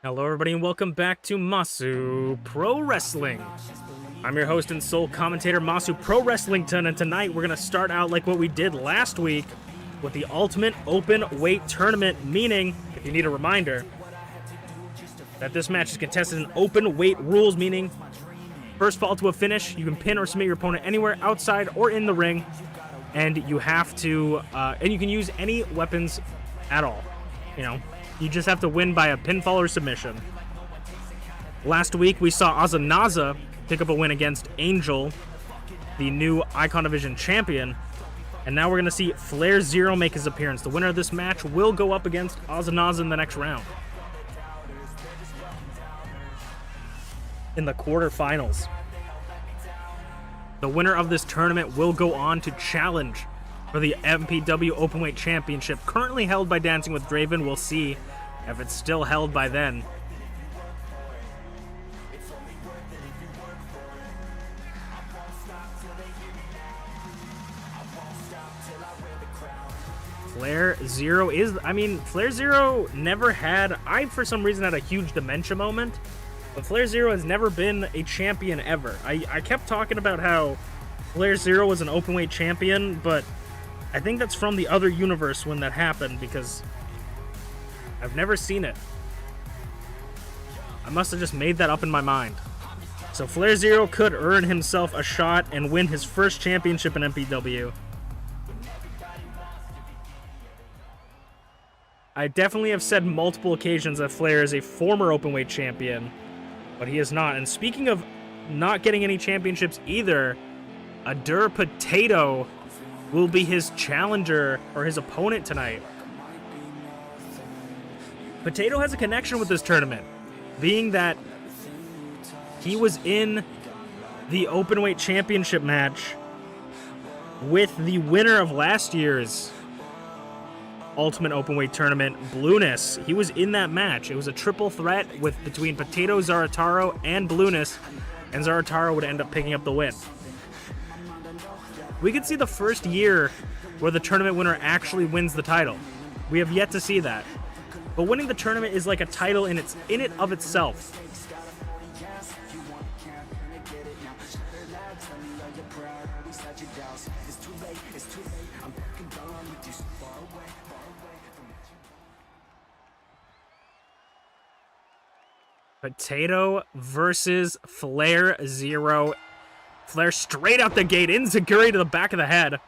Hello everybody and welcome back to Masu Pro Wrestling. I'm your host and sole commentator Masu Pro Wrestlington, and tonight we're going to start out like what we did last week with the Ultimate Open Weight Tournament, meaning, if you need a reminder, that this match is contested in open weight rules, meaning first fall to a finish, you can pin or submit your opponent anywhere outside or in the ring, and you have to, and you can use any weapons at all, you know. You just have to win by a pinfall or submission. Last week, we saw Azanaza pick up a win against Angel, the new Icon Division champion. And now we're going to see FlairZero make his appearance. The winner of this match will go up against Azanaza in the next round. In the quarterfinals, the winner of this tournament will go on to challenge for the MPW Openweight Championship, currently held by Dancing with Draven. We'll see if it's still held by then. FlairZero is, FlairZero never had, for some reason had a huge dementia moment, but FlairZero has never been a champion ever. I kept talking about how FlairZero was an Openweight champion, but I think that's from the other universe when that happened, because I've never seen it. I must have just made that up in my mind. So FlairZero could earn himself a shot and win his first championship in MPW. I definitely have said multiple occasions that Flair is a former Openweight champion, but he is not. And speaking of not getting any championships either, Adur Potato will be his challenger or his opponent tonight. Potato has a connection with this tournament, being that he was in the Openweight Championship match with the winner of last year's Ultimate Openweight Tournament, Blueness. He was in that match. It was a triple threat between Potato, Zarataro, and Blueness, and Zarataro would end up picking up the win. We could see the first year where the tournament winner actually wins the title. We have yet to see that. But winning the tournament is like a title in it of itself. Potato versus FlairZero. Flair straight out the gate, enziguri to the back of the head.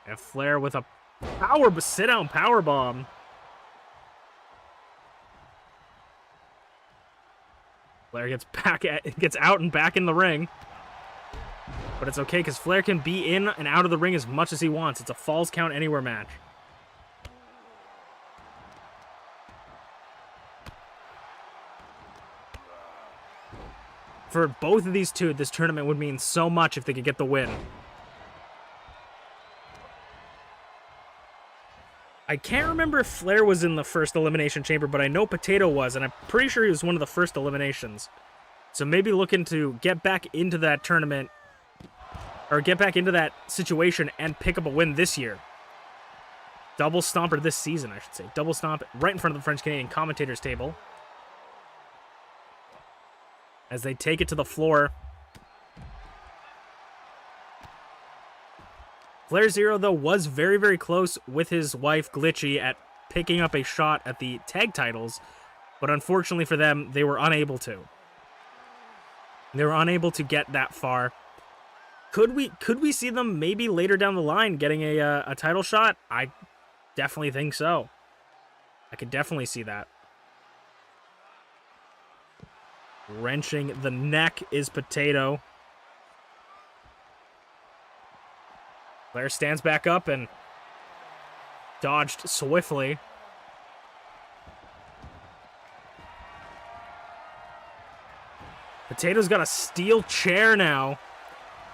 And Flair with a sit-down powerbomb. Flair gets out and back in the ring. But it's okay, because Flair can be in and out of the ring as much as he wants. It's a Falls Count Anywhere match. For both of these two, this tournament would mean so much if they could get the win. I can't remember if Flair was in the first Elimination Chamber, but I know Potato was, and I'm pretty sure he was one of the first eliminations. So maybe looking to get back into that tournament, or get back into that situation and pick up a win this year. Double stomper this season, I should say. Double stomp right in front of the French-Canadian commentators table, as they take it to the floor. FlairZero, though, was very, very close with his wife, Glitchy, at picking up a shot at the tag titles, but unfortunately for them, they were unable to. They were unable to get that far. Could we see them maybe later down the line getting a title shot? I definitely think so. I could definitely see that. Wrenching the neck is Potato. Flair stands back up and dodged swiftly. Potato's got a steel chair now,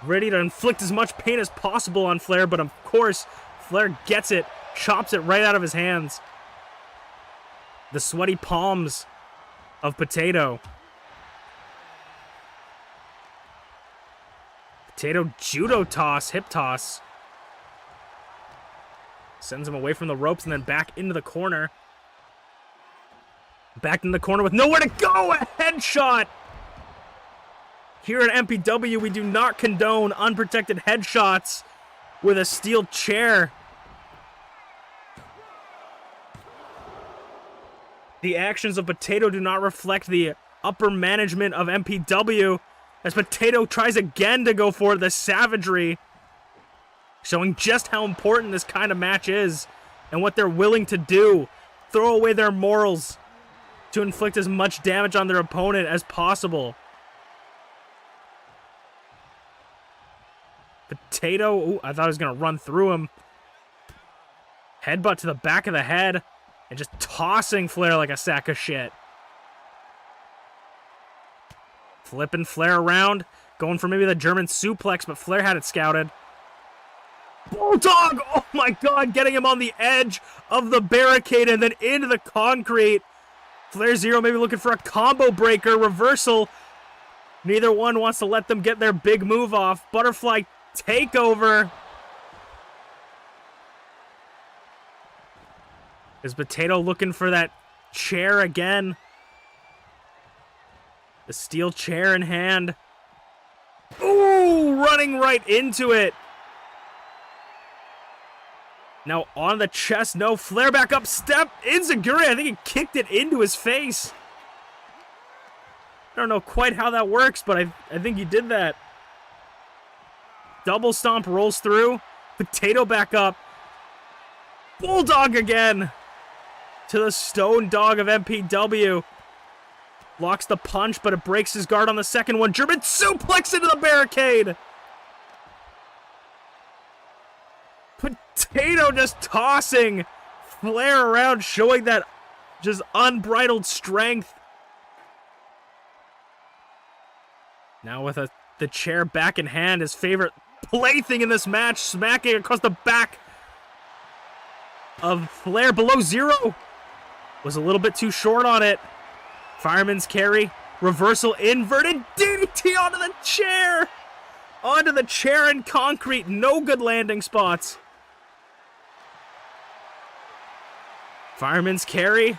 ready to inflict as much pain as possible on Flair, but of course, Flair gets it, chops it right out of his hands. The sweaty palms of Potato. Potato judo toss, hip toss. Sends him away from the ropes and then back into the corner. Back in the corner with nowhere to go. A headshot. Here at MPW, we do not condone unprotected headshots with a steel chair. The actions of Potato do not reflect the upper management of MPW, as Potato tries again to go for the savagery, showing just how important this kind of match is and what they're willing to do. Throw away their morals to inflict as much damage on their opponent as possible. Potato, ooh, I thought I was going to run through him. Headbutt to the back of the head and just tossing Flair like a sack of shit. Flipping Flair around, going for maybe the German suplex, but Flair had it scouted. Bulldog! Oh my god, getting him on the edge of the barricade and then into the concrete. FlairZero maybe looking for a combo breaker, reversal. Neither one wants to let them get their big move off. Butterfly takeover. Is Potato looking for that chair again? The steel chair in hand. Ooh, running right into it. Now on the chest, no. Flair back up, step. Enziguri, I think he kicked it into his face. I don't know quite how that works, but I think he did that. Double stomp rolls through. Potato back up. Bulldog again. To the stone dog of MPW. Locks the punch, but it breaks his guard on the second one. German suplex into the barricade. Potato just tossing Flair around, showing that just unbridled strength. Now with the chair back in hand, his favorite plaything in this match, smacking across the back of Flair. Below zero. Was a little bit too short on it. Fireman's carry. Reversal inverted DDT onto the chair. Onto the chair and concrete. No good landing spots. Fireman's carry.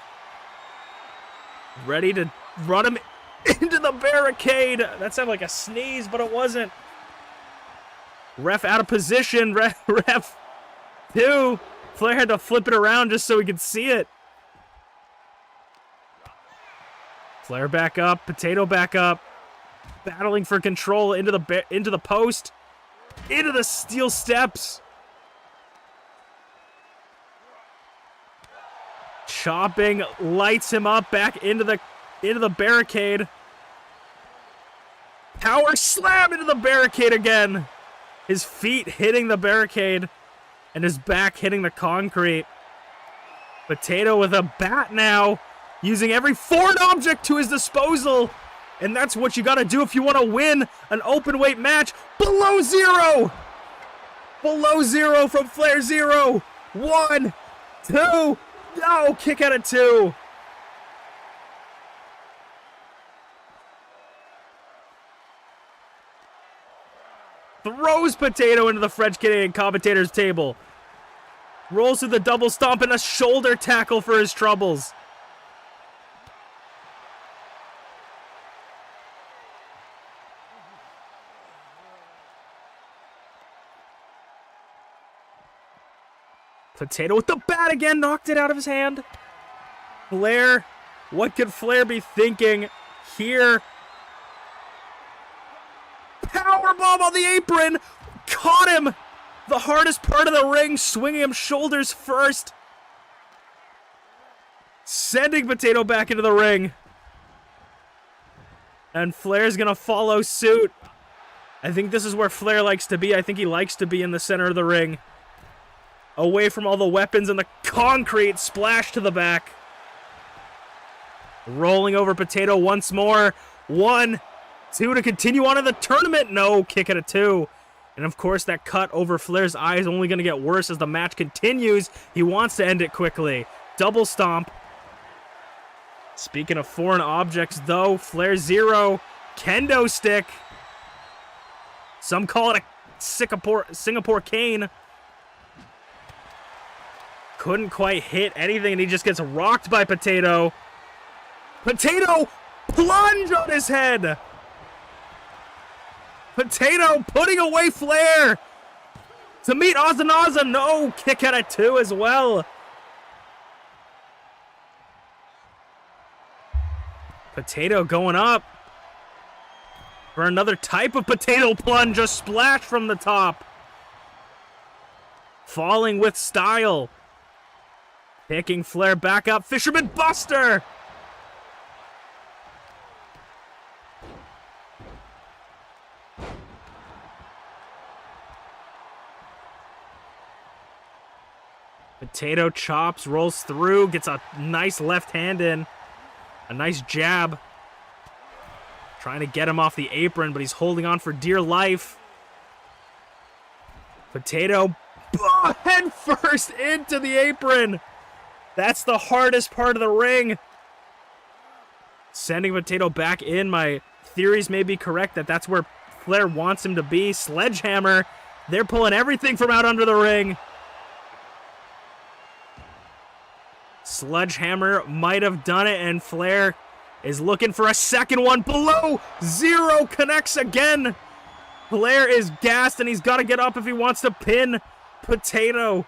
Ready to run him into the barricade. That sounded like a sneeze, but it wasn't. Ref out of position. Ref 2. Flair had to flip it around just so he could see it. Flair back up. Potato back up. Battling for control into the post. Into the steel steps. Chopping, lights him up back into the barricade. Power slam into the barricade again. His feet hitting the barricade and his back hitting the concrete. Potato with a bat now, using every foreign object to his disposal. And that's what you gotta do if you want to win an open weight match. Below zero! Below zero from FlairZero. 1, 2, no, kick out of 2. Throws Potato into the French Canadian commentator's table. Rolls through the double stomp and a shoulder tackle for his troubles. Potato with the bat again, knocked it out of his hand. Flair, what could Flair be thinking here? Powerbomb on the apron, caught him. The hardest part of the ring, swinging him shoulders first. Sending Potato back into the ring. And Flair's gonna follow suit. I think this is where Flair likes to be. I think he likes to be in the center of the ring. Away from all the weapons and the concrete, splash to the back. Rolling over Potato once more. 1, 2 to continue on in the tournament. No, kick at a 2. And of course that cut over Flair's eye is only going to get worse as the match continues. He wants to end it quickly. Double stomp. Speaking of foreign objects though, FlairZero, kendo stick. Some call it a Singapore cane. Couldn't quite hit anything, and he just gets rocked by Potato. Potato plunge on his head. Potato putting away Flair to meet Ozanaza. No, kick out at 2 as well. Potato going up for another type of potato plunge, a splash from the top. Falling with style. Picking Flair back up, Fisherman Buster. Potato chops, rolls through, gets a nice left hand in. A nice jab. Trying to get him off the apron, but he's holding on for dear life. Potato head first into the apron. That's the hardest part of the ring. Sending Potato back in. My theories may be correct that that's where Flair wants him to be. Sledgehammer. They're pulling everything from out under the ring. Sledgehammer might have done it, and Flair is looking for a second one. Below zero connects again. Flair is gassed, and he's got to get up if he wants to pin Potato.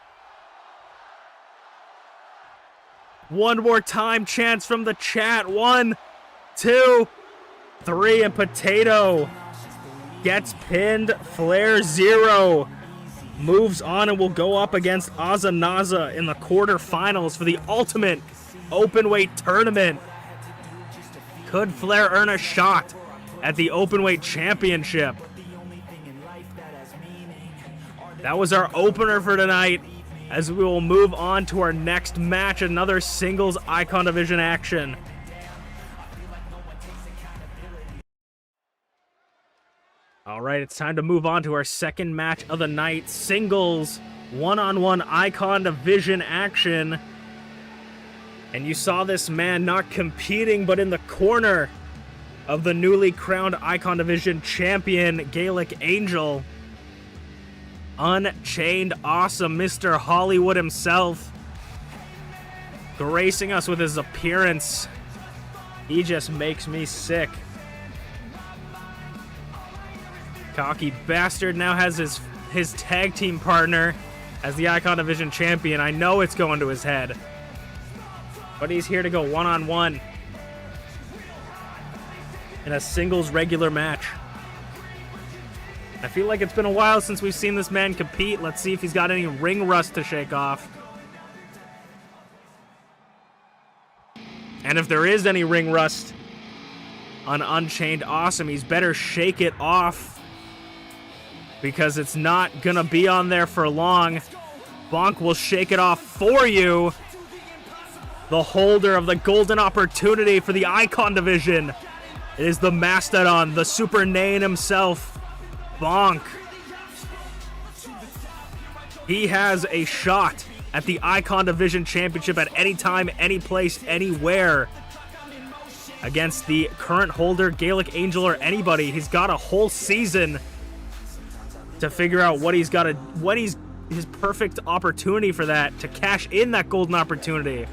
One more time, chance from the chat. 1, 2, 3, and Potato gets pinned. FlairZero moves on and will go up against Ozanaza in the quarterfinals for the Ultimate Openweight Tournament. Could Flair earn a shot at the Openweight Championship? That was our opener for tonight, as we will move on to our next match, another singles Icon Division action. Alright, it's time to move on to our second match of the night. Singles, one-on-one Icon Division action. And you saw this man not competing, but in the corner of the newly crowned Icon Division champion, Gaelic Angel. UnchainedAwesome, Mr. Hollywood himself, gracing us with his appearance. He just makes me sick. Cocky Bastard now has his tag team partner as the Icon Division champion. I know it's going to his head, but he's here to go one-on-one in a singles regular match. I feel like it's been a while since we've seen this man compete. Let's see if he's got any ring rust to shake off. And if there is any ring rust on UnchainedAwesome, he's better shake it off, because it's not gonna be on there for long. Bonk will shake it off for you. The holder of the golden opportunity for the Icon Division. It is the Mastodon, the Super Nain himself, Bonk. He has a shot at the Icon Division Championship at any time, any place, anywhere. Against the current holder, Gaelic Angel, or anybody. He's got a whole season to figure out what he's got to, his perfect opportunity for that, to cash in that golden opportunity.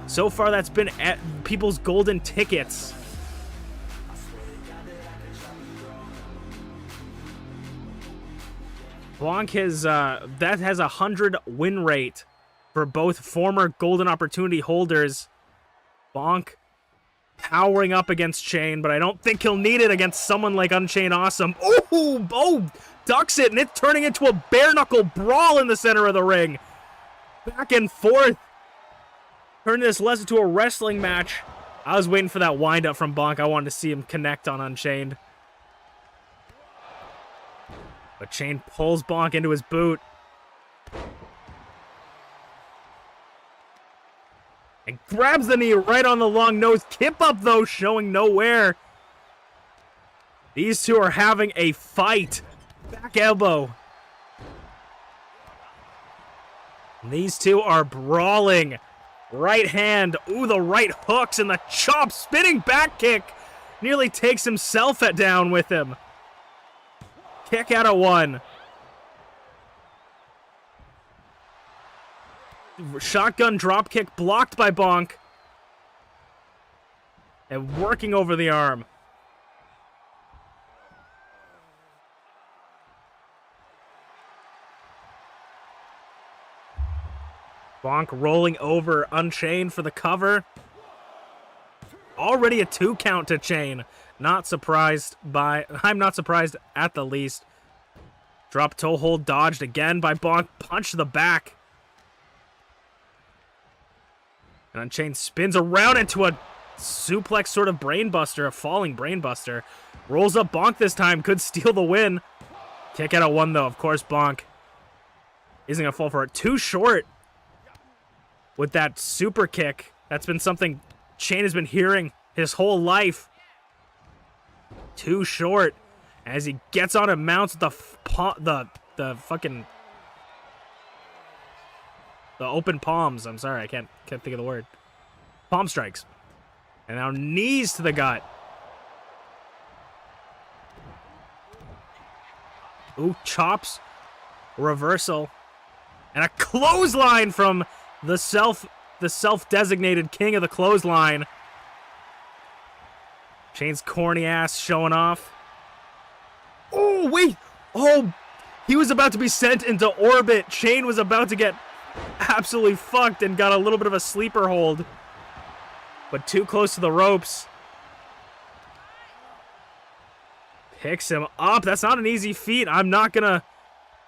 So far, that's been at people's golden tickets. Blanc has that has 100 win rate for both former golden opportunity holders. Bonk powering up against Chain, but I don't think he'll need it against someone like UnchainedAwesome. Ooh, oh, ducks it, and it's turning into a bare-knuckle brawl in the center of the ring. Back and forth. Turning this less into a wrestling match. I was waiting for that wind-up from Bonk. I wanted to see him connect on Unchained. But Chain pulls Bonk into his boot. And grabs the knee right on the long nose. Kip up, though, showing nowhere. These two are having a fight. Back elbow. And these two are brawling. Right hand. Ooh, the right hooks and the chop. Spinning back kick. Nearly takes himself down with him. Kick out of one. shotgun dropkick blocked by Bonk. And working over the arm. Bonk rolling over Unchained for the cover. Already a 2 count to Chain. I'm not surprised at the least. Drop toe hold dodged again by Bonk. Punch to the back. And Unchained spins around into a suplex sort of brainbuster, a falling brainbuster. Rolls up Bonk this time, could steal the win. Kick out of 1 though, of course Bonk isn't gonna fall for it. Too short with that super kick. That's been something Chain has been hearing his whole life. Too short as he gets on and mounts the open palms. I'm sorry, I can't think of the word. Palm strikes. And now knees to the gut. Ooh, chops. Reversal. And a clothesline from the self-designated king of the clothesline. Chain's corny ass showing off. Oh, wait. Oh, he was about to be sent into orbit. Chain was about to get absolutely fucked and got a little bit of a sleeper hold. But too close to the ropes. Picks him up. That's not an easy feat. I'm not gonna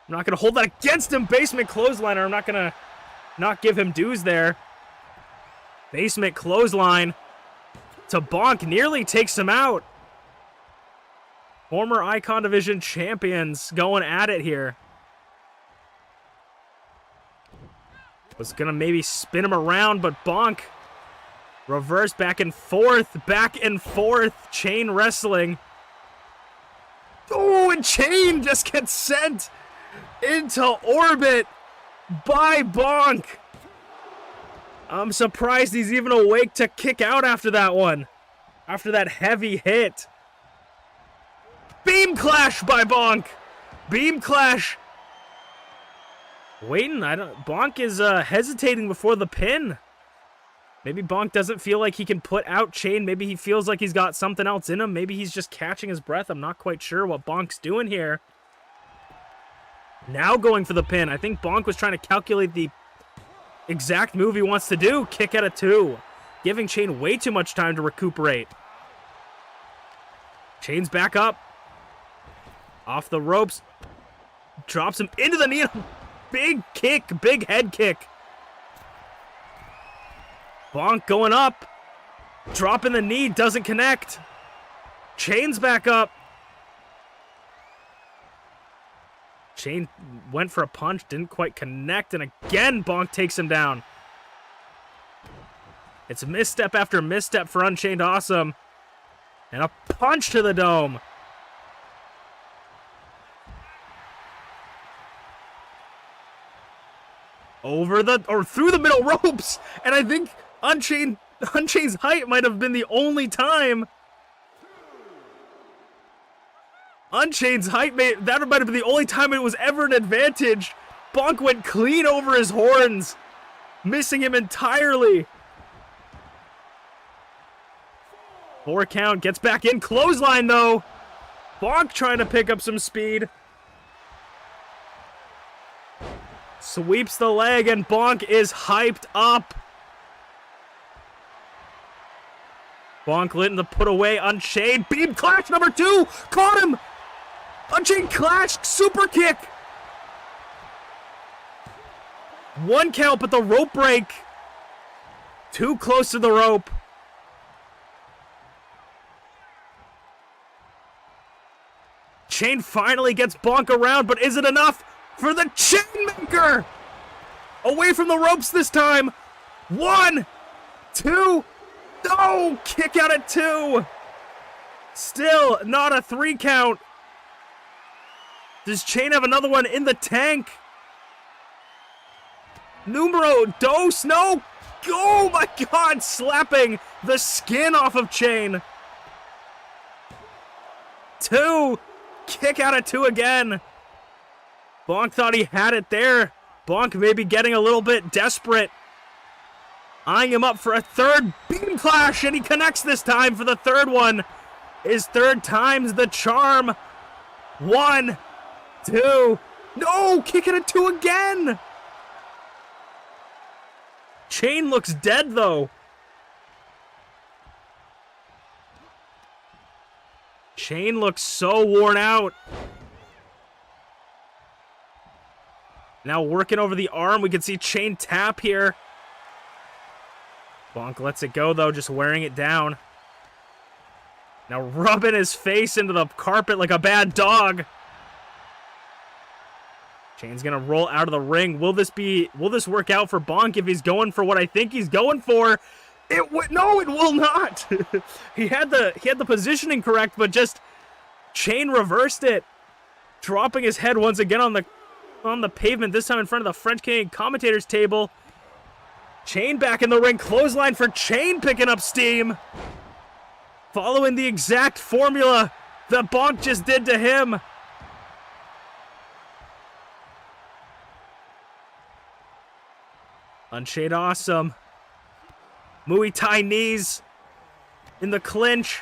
hold that against him. Basement clothesliner. I'm not gonna not give him dues there. Basement clothesline to Bonk. Nearly takes him out. Former Icon Division champions going at it here. Was gonna maybe spin him around, but Bonk reverse back and forth. Chain wrestling. Oh, and Chain just gets sent into orbit by Bonk. I'm surprised he's even awake to kick out after that one. After that heavy hit. Beam clash by Bonk. Beam clash. Waiting, Bonk is hesitating before the pin. Maybe Bonk doesn't feel like he can put out Chain. Maybe he feels like he's got something else in him. Maybe he's just catching his breath. I'm not quite sure what Bonk's doing here. Now going for the pin. I think Bonk was trying to calculate the exact move he wants to do. Kick out of 2. Giving Chain way too much time to recuperate. Chain's back up. Off the ropes. Drops him into the knee. Big kick. Big head kick. Bonk going up. Dropping the knee. Doesn't connect. Chain's back up. Chain went for a punch. Didn't quite connect. And again, Bonk takes him down. It's misstep after misstep for UnchainedAwesome. And a punch to the dome. Through the middle ropes. And I think Unchained's height might have been the only time. Unchained's height that might have been the only time it was ever an advantage. Bonk went clean over his horns, missing him entirely. 4 count, gets back in. Clothesline though. Bonk trying to pick up some speed. Sweeps the leg and Bonk is hyped up. Bonk letting the put away Unchained. Beam clash number 2. Caught him. Unchained clash. Super kick. 1 count, but the rope break. Too close to the rope. Chain finally gets Bonk around, but is it enough for the Chainmaker? Away from the ropes this time. 1, 2. No! Kick out at 2. Still not a 3 count. Does Chain have another one in the tank? Numero dos. No! Oh my god! Slapping the skin off of Chain. 2. Kick out at 2 again. Bonk thought he had it there. Bonk maybe getting a little bit desperate. Eyeing him up for a third beam clash, and he connects this time for the third one. His third time's the charm. 1, 2. No, kicking it 2 again. Chain looks dead, though. Chain looks so worn out. Now working over the arm, we can see Chain tap here. Bonk lets it go, though, just wearing it down. Now rubbing his face into the carpet like a bad dog. Chain's gonna roll out of the ring. Will this work out for Bonk if he's going for what I think he's going for? No, it will not. he had the positioning correct, but just Chain reversed it, dropping his head once again on the pavement. This time in front of the French Canadian commentators table. Chain back in the ring. Clothesline for Chain, picking up steam, following the exact formula that Bonk just did to him. UnchainedAwesome. Muay Thai knees in the clinch.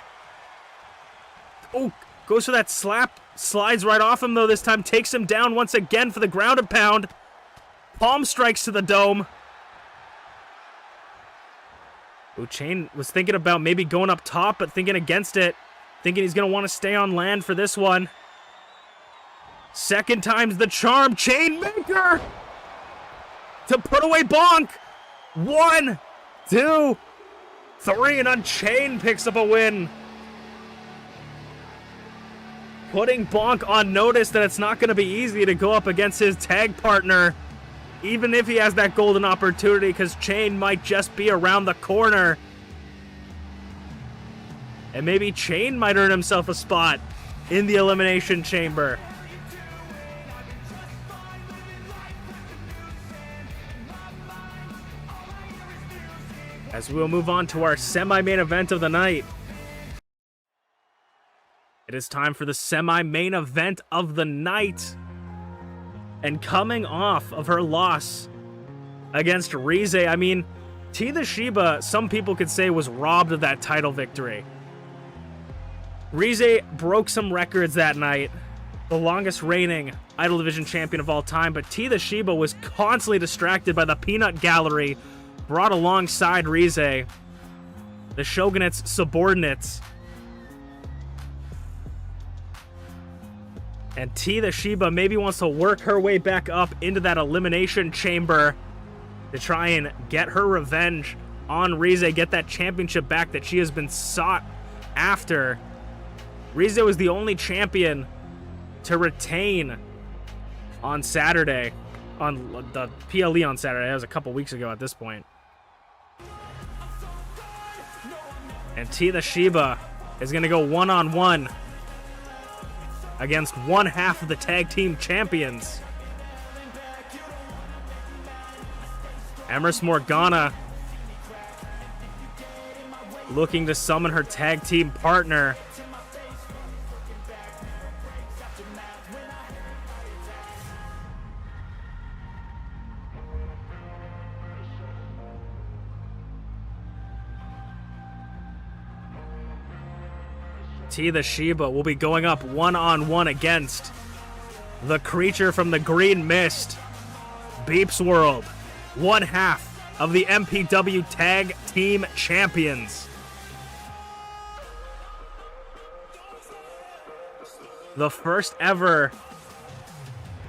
Oh, goes for that slap. Slides right off him, though, this time. Takes him down once again for the ground and pound. Palm strikes to the dome. Oh, Chain was thinking about maybe going up top, but thinking against it. Thinking he's going to want to stay on land for this one. Second time's the charm. Chain maker to put away Bonk. 1, 2, 3, and Unchained picks up a win. Putting Bonk on notice that it's not going to be easy to go up against his tag partner, even if he has that golden opportunity, because Chain might just be around the corner. And maybe Chain might earn himself a spot in the Elimination Chamber. As we'll move on to our semi-main event of the night. It is time for the semi-main event of the night. And coming off of her loss against Rize, I mean, TeaTheShiba, some people could say, was robbed of that title victory. Rize broke some records that night, the longest reigning Idol Division champion of all time, but TeaTheShiba was constantly distracted by the peanut gallery brought alongside Rize, the Shogunate's subordinates. And TeaTheShiba maybe wants to work her way back up into that Elimination Chamber to try and get her revenge on Rize, get that championship back that she has been sought after. Rize was the only champion to retain on Saturday, on the PLE on Saturday. That was a couple weeks ago at this point. And TeaTheShiba is going to go one-on-one against one half of the tag team champions. Empress Morgana looking to summon her tag team partner. TeaTheShiba will be going up one-on-one against the creature from the green mist, ShmeepsWorld, one half of the MPW Tag Team Champions. The first ever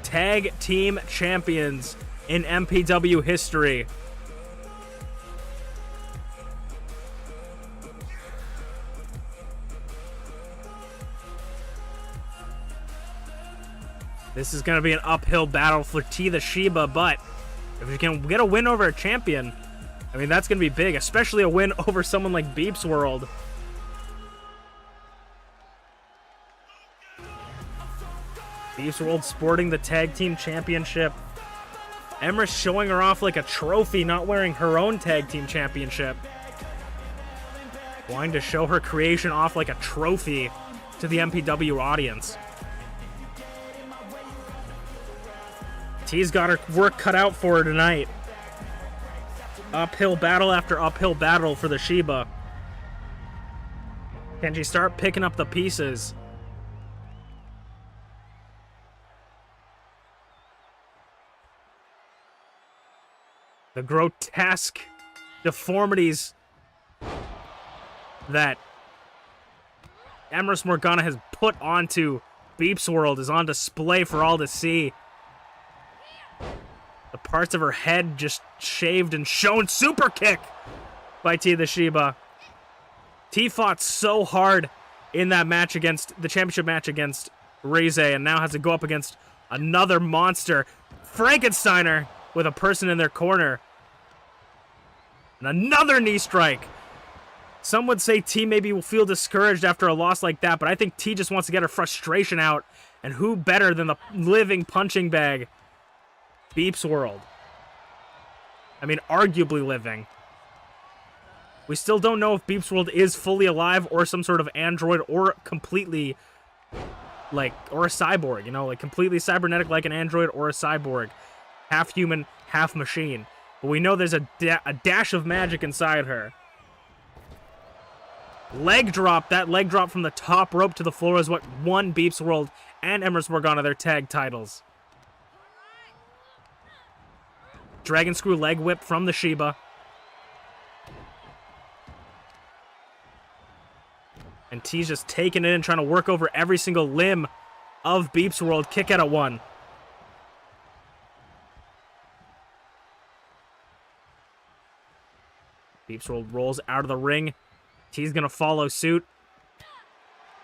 Tag Team Champions in MPW history. This is going to be an uphill battle for TeaTheShiba, but if you can get a win over a champion, I mean, that's going to be big, especially a win over someone like ShmeepsWorld. ShmeepsWorld sporting the Tag Team Championship. Empress showing her off like a trophy, not wearing her own Tag Team Championship. Wanting to show her creation off like a trophy to the MPW audience. T's got her work cut out for her tonight. Uphill battle after uphill battle for the Shiba. Can she start picking up the pieces? The grotesque deformities that Emrys Morgana has put onto ShmeepsWorld is on display for all to see. The parts of her head just shaved and shown. Super kick by TeaTheShiba. T fought so hard in that match against the championship match against Rize, and now has to go up against another monster, Frankensteiner, with a person in their corner. And another knee strike. Some would say T maybe will feel discouraged after a loss like that, but I think T just wants to get her frustration out. And who better than the living punching bag, ShmeepsWorld? I mean, arguably living. We still don't know if ShmeepsWorld is fully alive or some sort of android or completely, like, or a cyborg, you know, like completely cybernetic like an android or a cyborg. Half human, half machine. But we know there's a dash of magic inside her. Leg drop. That leg drop from the top rope to the floor is what won ShmeepsWorld and Emrys Morgana their tag titles. Dragon screw leg whip from the Shiba. And T's just taking it and trying to work over every single limb of ShmeepsWorld. Kick out at one. ShmeepsWorld rolls out of the ring. T's gonna follow suit.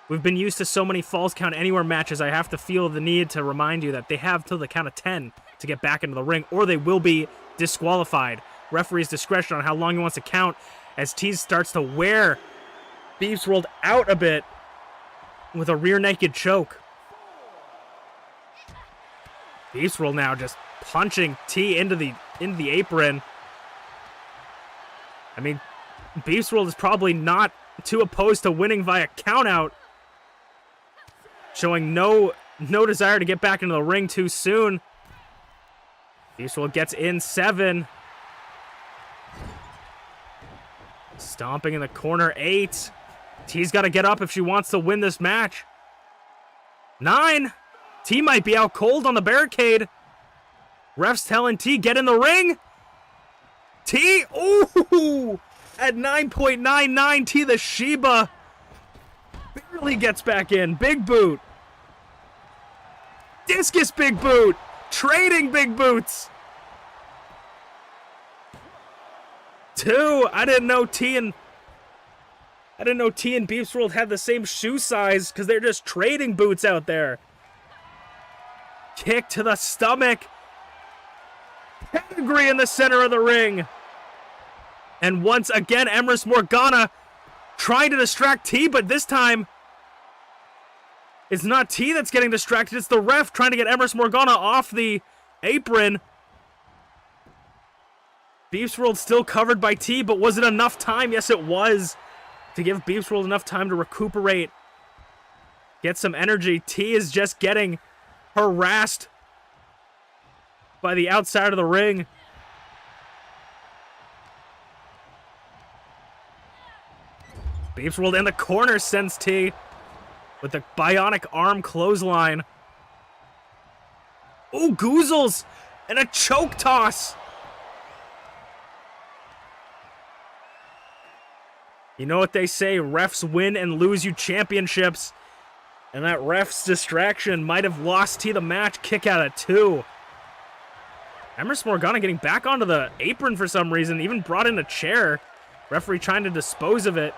We've been used to so many Falls Count Anywhere matches, I have to feel the need to remind you that they have till the count of 10 to get back into the ring, or they will be disqualified. Referee's discretion on how long he wants to count as T starts to wear ShmeepsWorld out a bit with a rear naked choke. ShmeepsWorld now just punching T into the apron. I mean, ShmeepsWorld is probably not too opposed to winning via countout, showing no desire to get back into the ring too soon. ShmeepsWorld gets in 7. Stomping in the corner, 8. T's got to get up if she wants to win this match. 9. T might be out cold on the barricade. Ref's telling T, get in the ring. T, ooh, at 9.99, TeaTheShiba barely gets back in. Big boot. Discus big boot. Trading big boots. 2. I didn't know T and ShmeepsWorld had the same shoe size because they're just trading boots out there. Kick to the stomach. Pedigree in the center of the ring. And once again, Emrys Morgana trying to distract T, but this time it's not T that's getting distracted. It's the ref trying to get Emrys Morgana off the apron. ShmeepsWorld still covered by T, but was it enough time? Yes, it was. To give ShmeepsWorld enough time to recuperate, get some energy. T is just getting harassed by the outside of the ring. ShmeepsWorld in the corner sends T with the bionic arm clothesline. Oh, Goozles and a choke toss. You know what they say, refs win and lose you championships. And that ref's distraction might have lost T the match. Kick out at 2. Emrys Morgana getting back onto the apron for some reason. Even brought in a chair. Referee trying to dispose of it.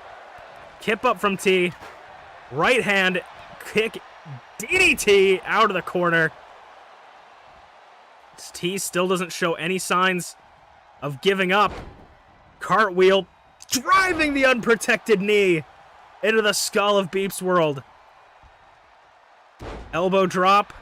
Kip up from T. Right hand kick. DDT out of the corner. T still doesn't show any signs of giving up. Cartwheel. Driving the unprotected knee into the skull of ShmeepsWorld. Elbow drop.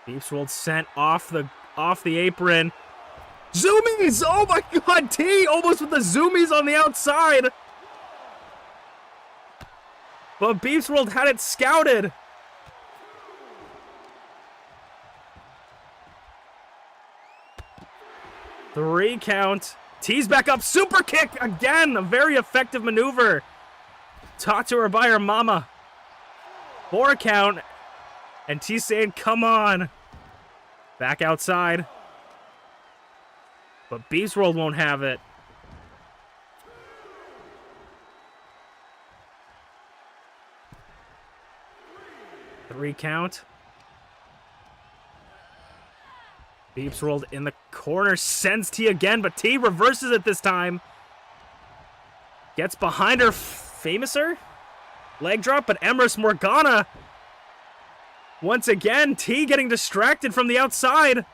ShmeepsWorld sent off the apron. Zoomies! Oh my god, T almost with the zoomies on the outside. But BeepsWorld had it scouted. Three count. T's back up. Super kick again. A very effective maneuver. Taught to her by her mama. 4 count. And T's saying, come on. Back outside. But BeepsWorld won't have it. Three count. BeepsWorld in the corner, sends T again, but T reverses it this time. Gets behind her, Famouser? Leg drop, but Emrys Morgana. Once again, T getting distracted from the outside.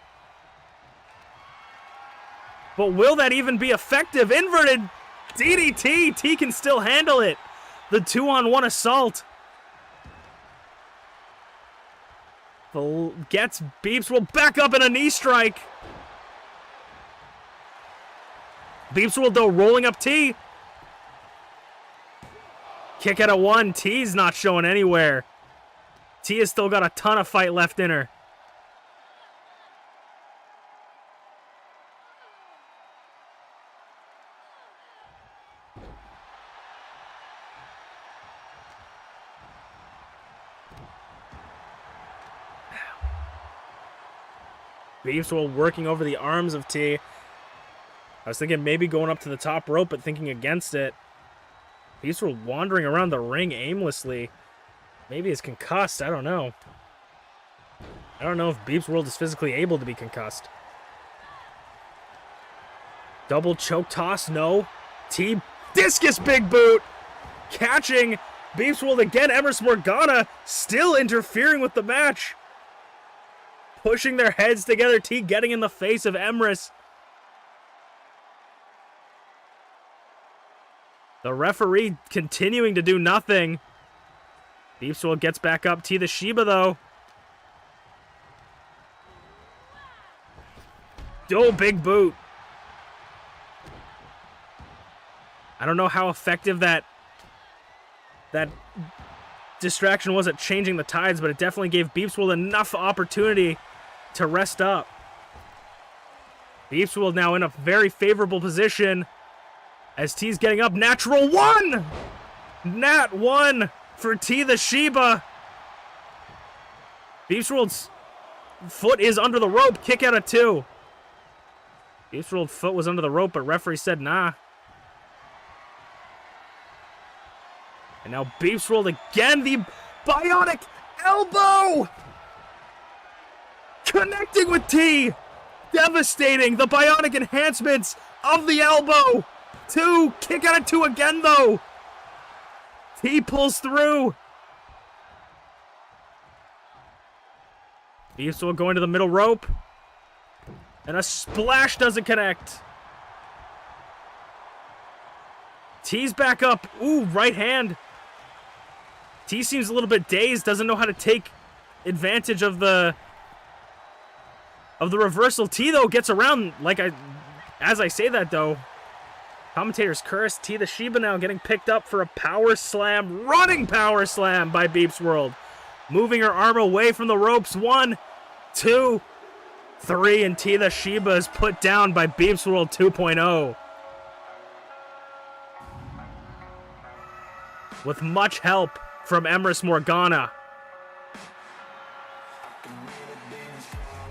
But will that even be effective? Inverted DDT, T can still handle it. The 2-on-1 assault. Gets BeepsWorld back up in a knee strike. BeepsWorld though rolling up T. Kick out of 1. T's not showing anywhere. T has still got a ton of fight left in her. BeepsWorld working over the arms of T. I was thinking maybe going up to the top rope, but thinking against it. BeepsWorld wandering around the ring aimlessly. Maybe he's concussed. I don't know. I don't know if BeepsWorld is physically able to be concussed. Double choke toss. No. T. Discus big boot. Catching BeepsWorld again. Emrys Morgana still interfering with the match. Pushing their heads together. T getting in the face of Emrys. The referee continuing to do nothing. BeepsWorld gets back up. TeaTheShiba though. Oh, big boot. I don't know how effective that distraction was at changing the tides, but it definitely gave BeepsWorld enough opportunity to rest up. BeepsWorld now in a very favorable position as T's getting up. Natural 1! Nat 1 for TeaTheShiba. BeepsWorld's foot is under the rope. Kick out of 2. BeepsWorld's foot was under the rope, but referee said nah. And now BeepsWorld again, the bionic elbow! Connecting with T! Devastating! The bionic enhancements of the elbow! 2! Kick out of 2 again, though! T pulls through! BeepsWorld going to the middle rope. And a splash doesn't connect. T's back up. Ooh, right hand. T seems a little bit dazed, doesn't know how to take advantage of the reversal. T though gets around as I say that though. Commentators curse. TeaTheShiba now getting picked up for a power slam, running power slam by BeepsWorld. Moving her arm away from the ropes. 1, 2, 3, and TeaTheShiba is put down by BeepsWorld 2.0. With much help from Emrys Morgana.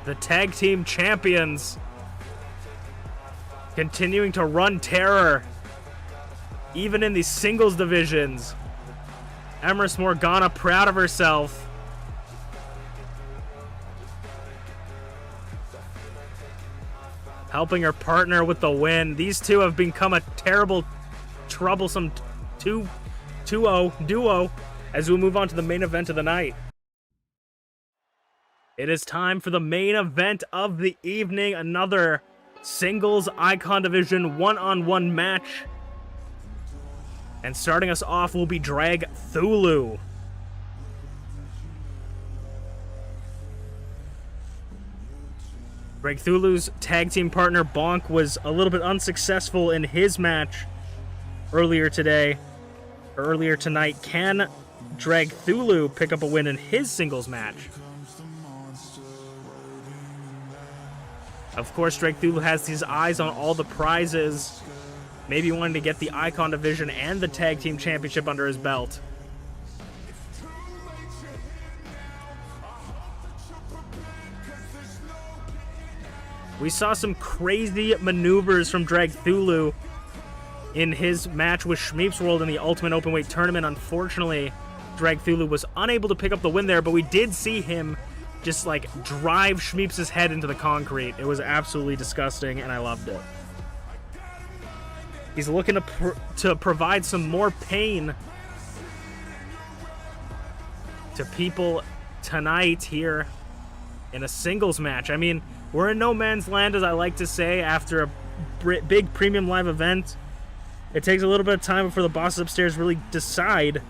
The tag team champions continuing to run terror even in the singles divisions. Emrys Morgana proud of herself. Helping her partner with the win. These two have become a terrible, troublesome 2-0 duo as we move on to the main event of the night. It is time for the main event of the evening. Another singles Icon Division one-on-one match. And starting us off will be Dragthulu. Dragthulu's tag team partner Bonk was a little bit unsuccessful in his match earlier tonight. Can Dragthulu pick up a win in his singles match? Of course, Dragthulu has his eyes on all the prizes. Maybe wanting to get the Icon Division and the Tag Team Championship under his belt. We saw some crazy maneuvers from Dragthulu in his match with ShmeepsWorld in the Ultimate Openweight Tournament. Unfortunately, Dragthulu was unable to pick up the win there, but we did see him just, like, drive Shmeeps' head into the concrete. It was absolutely disgusting, and I loved it. He's looking to provide some more pain to people tonight here in a singles match. I mean, we're in no man's land, as I like to say, after a big premium live event. It takes a little bit of time before the bosses upstairs really decide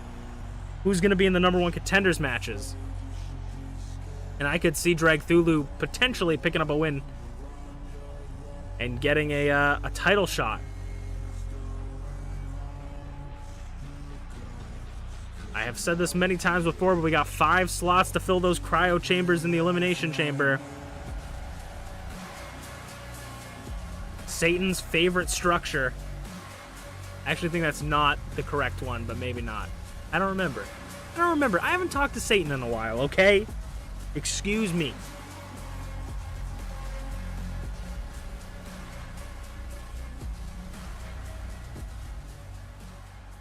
who's going to be in the #1 contenders matches. And I could see Dragthulu potentially picking up a win and getting a title shot. I have said this many times before, but we got 5 slots to fill those cryo chambers in the Elimination Chamber. Satan's favorite structure. I actually think that's not the correct one, but maybe not. I don't remember. I haven't talked to Satan in a while, okay? Excuse me.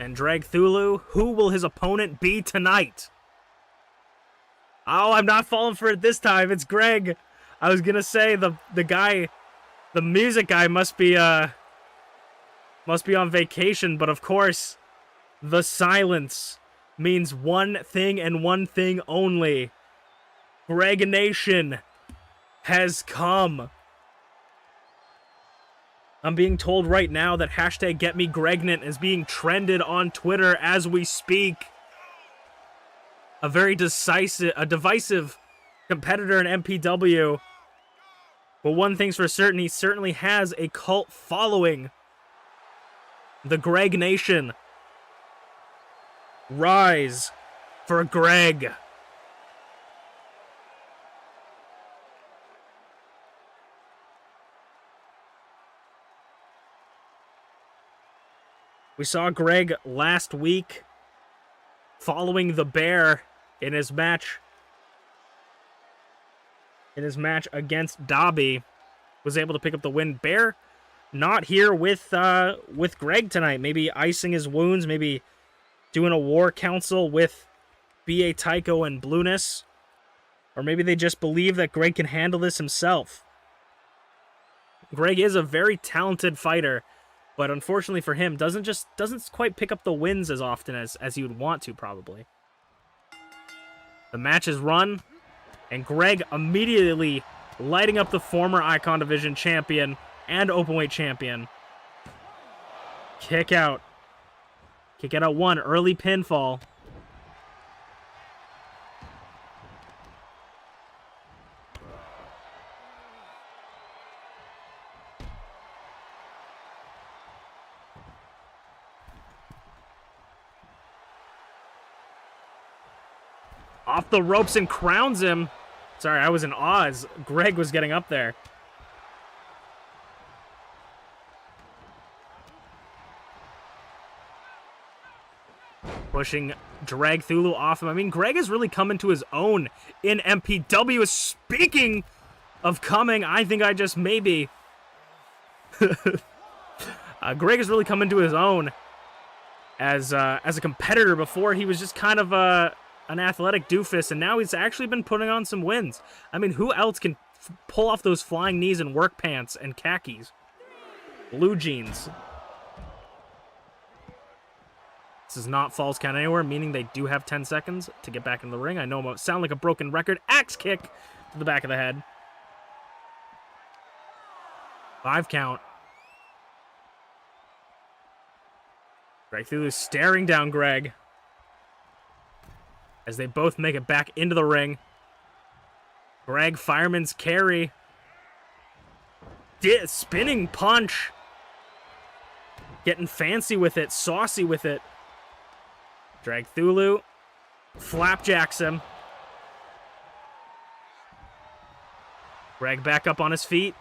And Dragthulu, who will his opponent be tonight? Oh, I'm not falling for it this time. It's Greg. I was gonna say the guy, the music guy must be on vacation, but of course, the silence means one thing and one thing only. Greg Nation has come. I'm being told right now that hashtag GetMeGregnant is being trended on Twitter as we speak. A very divisive competitor in MPW. But one thing's for certain, he certainly has a cult following. The Greg Nation. Rise for Greg. We saw Greg last week following the Bear in his match. Against Dobby, was able to pick up the win. Bear not here with Greg tonight. Maybe icing his wounds. Maybe doing a war council with BA Tycho and Blueness, or maybe they just believe that Greg can handle this himself. Greg is a very talented fighter, but unfortunately for him, doesn't quite pick up the wins as often as he would want to, probably. The match is run, and Greg immediately lighting up the former Icon Division champion and Openweight champion. Kick out. Kick out at 1, early pinfall. Off the ropes and crowns him. Sorry, I was in awe as Greg was getting up there. Pushing Dragthulu off him. I mean, Greg has really come into his own in MPW. Speaking of coming, I think I just maybe... Greg has really come into his own as a competitor. Before, he was just kind of an athletic doofus, and now he's actually been putting on some wins. I mean, who else can pull off those flying knees and work pants and khakis? Blue jeans. This is not falls count anywhere, meaning they do have 10 seconds to get back in the ring. I know it sound like a broken record. Axe kick to the back of the head. 5 count. Dragthulu is staring down Greg as they both make it back into the ring. Greg, fireman's carry. Spinning punch. Getting fancy with it, saucy with it. Dragthulu flapjacks him. Greg back up on his feet.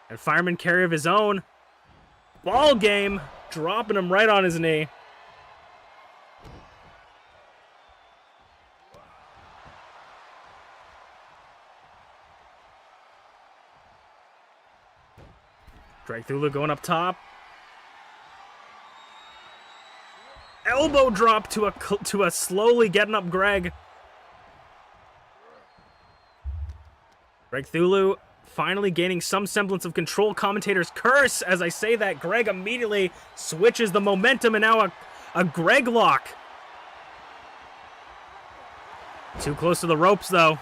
And fireman carry of his own. Ball game. Dropping him right on his knee. Dragthulu going up top. Elbow drop to a slowly getting up Greg. Dragthulu finally gaining some semblance of control. Commentator's curse. As I say that, Greg immediately switches the momentum, and now a Greg lock. Too close to the ropes, though.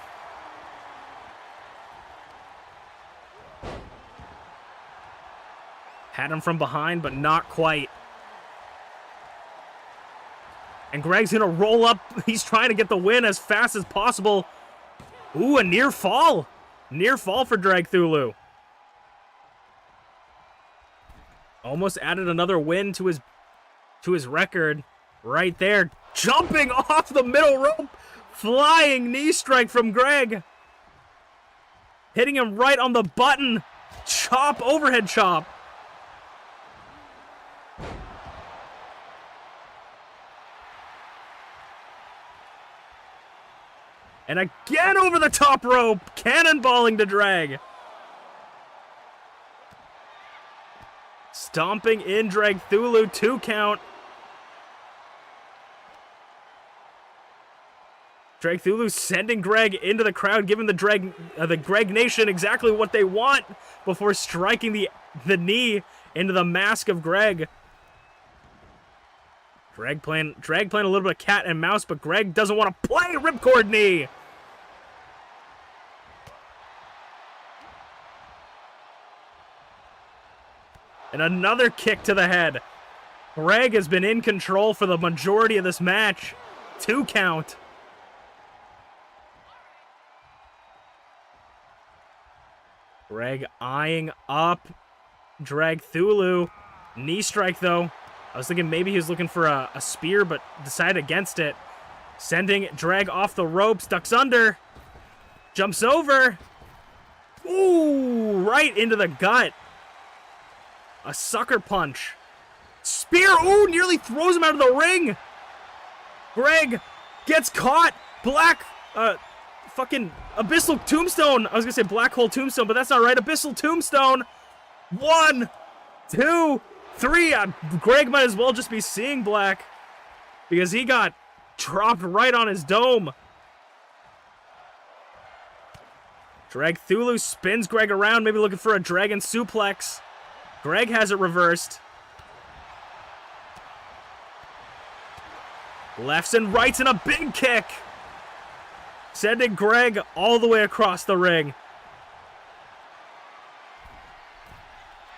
Had him from behind, but not quite. And Greg's gonna roll up. He's trying to get the win as fast as possible. Ooh, a near fall. Near fall for Dragthulu. Almost added another win to his record right there. Jumping off the middle rope. Flying knee strike from Greg. Hitting him right on the button. Chop, overhead chop. And again over the top rope, cannonballing to Drag. Stomping in Dragthulu, 2 count. Dragthulu sending Greg into the crowd, giving the Greg Nation exactly what they want before striking the knee into the mask of Greg. Drag playing a little bit of cat and mouse, but Greg doesn't want to play ripcord knee. And another kick to the head. Greg has been in control for the majority of this match. 2 count. Greg eyeing up Dragthulu. Knee strike, though. I was thinking maybe he was looking for a spear, but decided against it. Sending Drag off the ropes, ducks under. Jumps over. Ooh, right into the gut. A sucker punch. Spear, ooh, nearly throws him out of the ring. Greg gets caught. Black, fucking Abyssal Tombstone. I was gonna say Black Hole Tombstone, but that's not right. Abyssal Tombstone. 1, 2, 3. Greg might as well just be seeing black because he got dropped right on his dome. Dragthulu spins Greg around, maybe looking for a dragon suplex. Greg has it reversed. Lefts and rights and a big kick. Sending Greg all the way across the ring.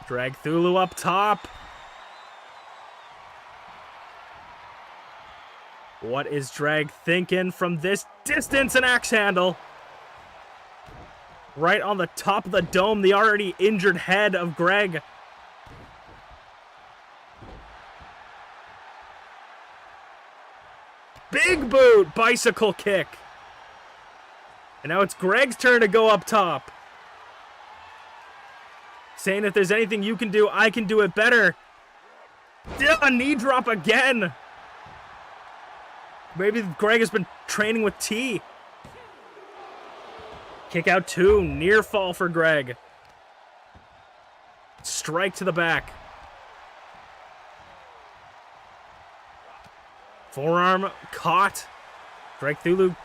Dragthulu up top. What is Drag thinking from this distance? An axe handle. Right on the top of the dome, the already injured head of Greg. Big boot, bicycle kick. And now it's Greg's turn to go up top. Saying if there's anything you can do, I can do it better. A knee drop again. Maybe Greg has been training with T. Kick out 2, near fall for Greg. Strike to the back. Forearm caught. Dragthulu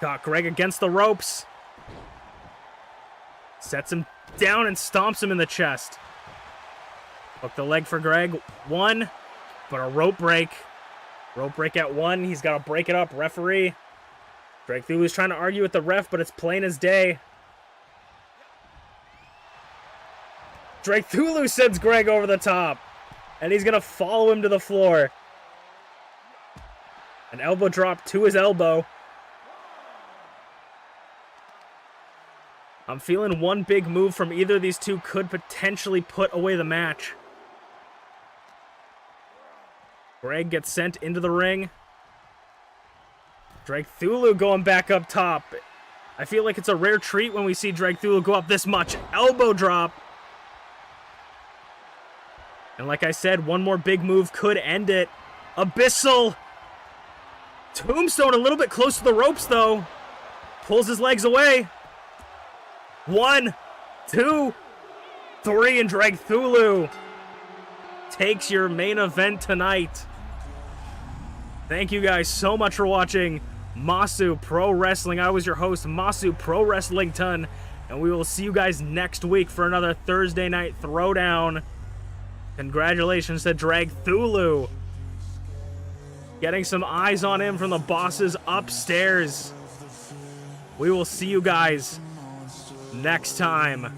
got Greg against the ropes. Sets him down and stomps him in the chest. Hook the leg for Greg. 1, but a rope break. Rope break at 1. He's got to break it up. Referee. Dragthulu's trying to argue with the ref, but it's plain as day. Dragthulu sends Greg over the top, and he's going to follow him to the floor. An elbow drop to his elbow. I'm feeling one big move from either of these two could potentially put away the match. Greg gets sent into the ring. Dragthulu going back up top. I feel like it's a rare treat when we see Dragthulu go up this much. Elbow drop. And like I said, one more big move could end it. Abyssal. Tombstone a little bit close to the ropes, though. Pulls his legs away. 1, 2, 3, and Dragthulu takes your main event tonight. Thank you guys so much for watching Masu Pro Wrestling. I was your host, Masu Pro Wrestlington, and we will see you guys next week for another Thursday night throwdown. Congratulations to Dragthulu. Getting some eyes on him from the bosses upstairs. We will see you guys next time.